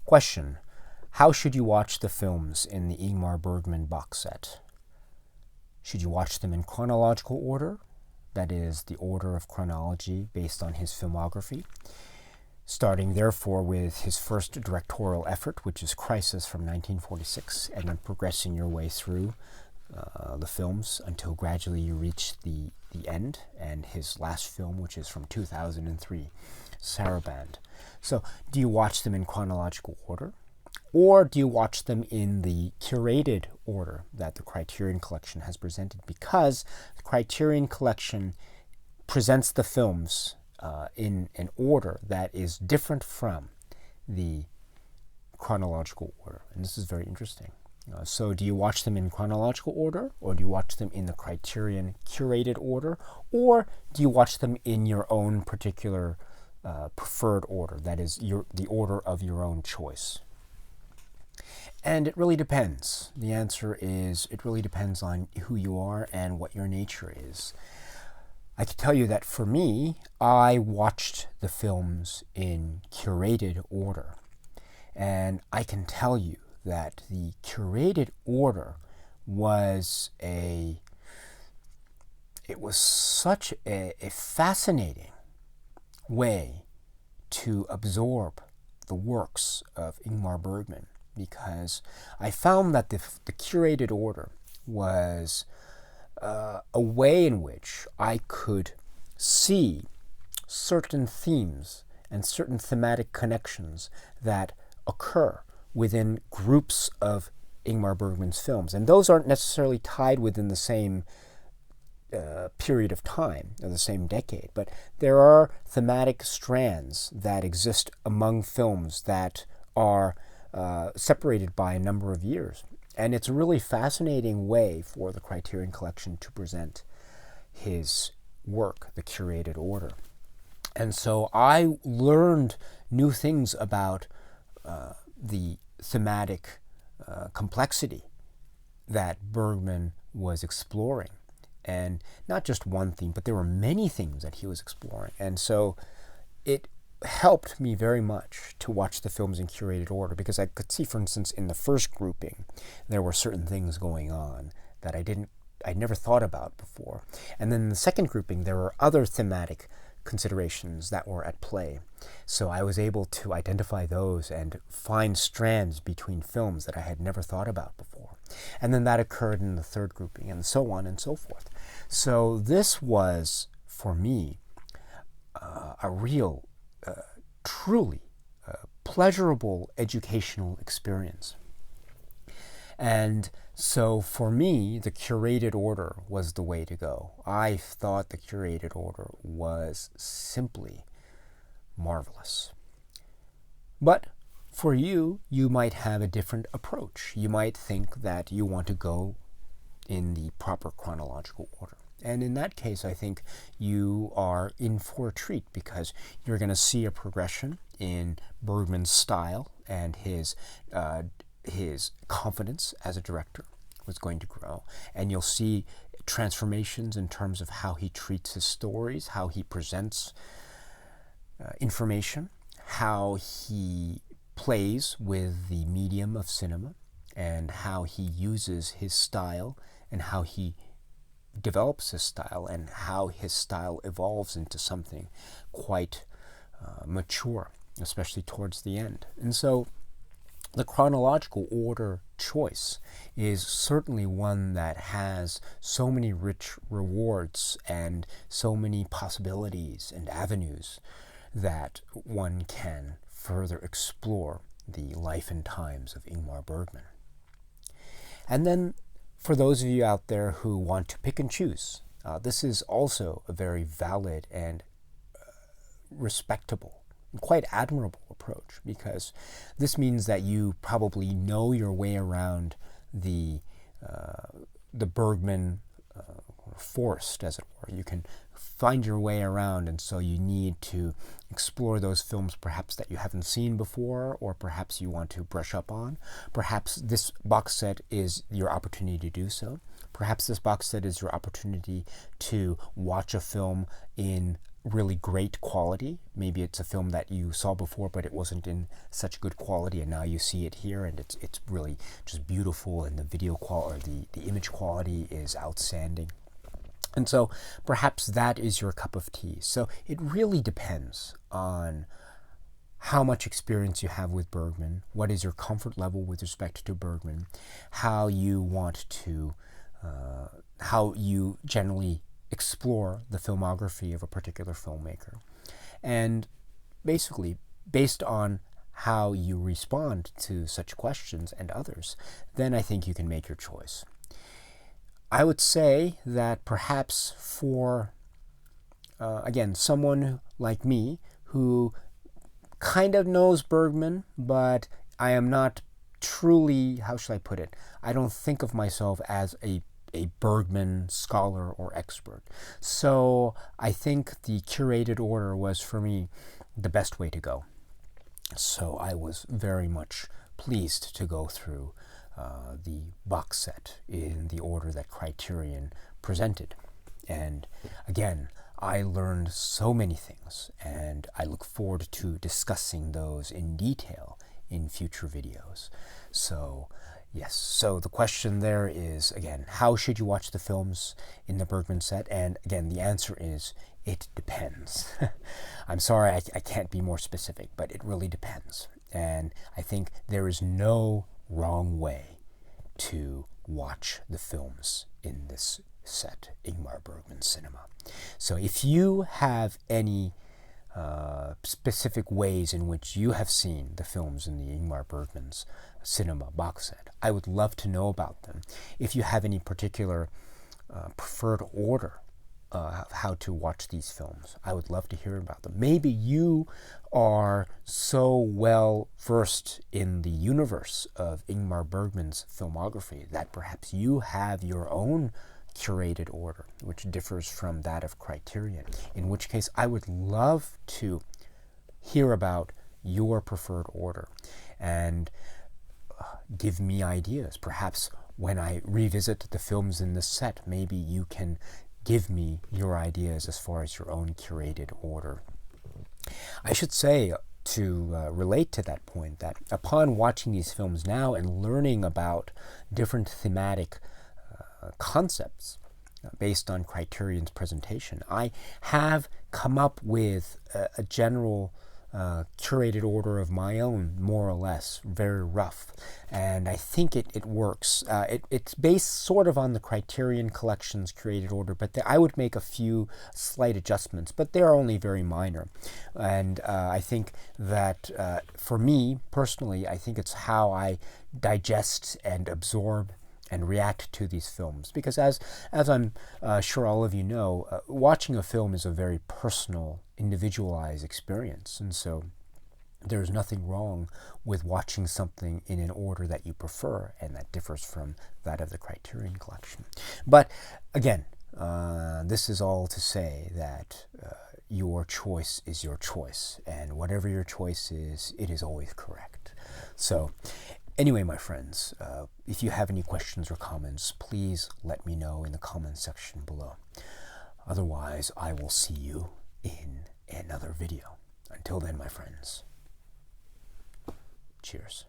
Question: how should you watch the films in the Ingmar Bergman box set? Should you watch them in chronological order? That is, the order of chronology based on his filmography, starting therefore with his first directorial effort, which is Crisis from 1946, and then progressing your way through the films until gradually you reach the end, and his last film, which is from 2003, Saraband. So, do you watch them in chronological order? Or do you watch them in the curated order that the Criterion Collection has presented? Because the Criterion Collection presents the films in an order that is different from the chronological order. And this is very interesting. So do you watch them in chronological order, or do you watch them in the Criterion curated order, or do you watch them in your own particular preferred order, that is, the order of your own choice? And it really depends. The answer is, it really depends on who you are and what your nature is. I can tell you that for me, I watched the films in curated order. And I can tell you that the curated order was such a fascinating way to absorb the works of Ingmar Bergman, because I found that the curated order was a way in which I could see certain themes and certain thematic connections that occur within groups of Ingmar Bergman's films. And those aren't necessarily tied within the same period of time, or the same decade, but there are thematic strands that exist among films that are separated by a number of years. And it's a really fascinating way for the Criterion Collection to present his work, the curated order. And so I learned new things about the thematic complexity that Bergman was exploring. And not just one theme, but there were many themes that he was exploring. And so it helped me very much to watch the films in curated order, because I could see, for instance, in the first grouping, there were certain things going on that I'd never thought about before. And then in the second grouping, there were other thematic considerations that were at play. So I was able to identify those and find strands between films that I had never thought about before. And then that occurred in the third grouping, and so on and so forth. So this was, for me, a real truly pleasurable educational experience. And so for me, the curated order was the way to go. I thought the curated order was simply marvelous. But for you, you might have a different approach. You might think that you want to go in the proper chronological order. And in that case, I think you are in for a treat, because you're going to see a progression in Bergman's style, and his confidence as a director was going to grow. And you'll see transformations in terms of how he treats his stories, how he presents information, how he plays with the medium of cinema, and how he uses his style, and how he develops his style, and how his style evolves into something quite mature, especially towards the end. And so the chronological order choice is certainly one that has so many rich rewards and so many possibilities and avenues that one can further explore the life and times of Ingmar Bergman. And then for those of you out there who want to pick and choose, this is also a very valid and respectable, quite admirable approach, because this means that you probably know your way around the Bergman forest, as it were. You can find your way around, and so you need to explore those films perhaps that you haven't seen before, or perhaps you want to brush up on. Perhaps this box set is your opportunity to do so. Perhaps this box set is your opportunity to watch a film in really great quality. Maybe it's a film that you saw before, but it wasn't in such good quality, and now you see it here, and it's really just beautiful, and the video quality, or the image quality is outstanding. And so perhaps that is your cup of tea. So it really depends on how much experience you have with Bergman, what is your comfort level with respect to Bergman, how you want to, how you generally explore the filmography of a particular filmmaker. And basically, based on how you respond to such questions and others, then I think you can make your choice. I would say that perhaps for, again, someone like me who kind of knows Bergman, but I am not truly, how should I put it, I don't think of myself as a Bergman scholar or expert. So I think the curated order was, for me, the best way to go. So I was very much pleased to go through the box set in the order that Criterion presented. And again, I learned so many things, and I look forward to discussing those in detail in future videos. So yes, so the question there is, again, how should you watch the films in the Bergman set? And again, the answer is, it depends. I'm sorry I can't be more specific, but it really depends. And I think there is no wrong way to watch the films in this set, Ingmar Bergman cinema. So if you have any specific ways in which you have seen the films in the Ingmar Bergman's cinema box set, I would love to know about them. If you have any particular preferred order of how to watch these films, I would love to hear about them. Maybe you are so well versed in the universe of Ingmar Bergman's filmography that perhaps you have your own curated order, which differs from that of Criterion, in which case I would love to hear about your preferred order and give me ideas. Perhaps when I revisit the films in this set, maybe you can give me your ideas as far as your own curated order. I should say, to relate to that point, that upon watching these films now and learning about different thematic concepts based on Criterion's presentation, I have come up with a general curated order of my own, more or less, very rough. And I think it works. It's based sort of on the Criterion Collection's curated order, but I would make a few slight adjustments, but they're only very minor. And I think that for me, personally, I think it's how I digest and absorb and react to these films. Because as I'm sure all of you know, watching a film is a very personal, individualized experience. And so there's nothing wrong with watching something in an order that you prefer and that differs from that of the Criterion Collection. But again, this is all to say that your choice is your choice. And whatever your choice is, it is always correct. So anyway, my friends, if you have any questions or comments, please let me know in the comments section below. Otherwise, I will see you in another video. Until then, my friends, cheers.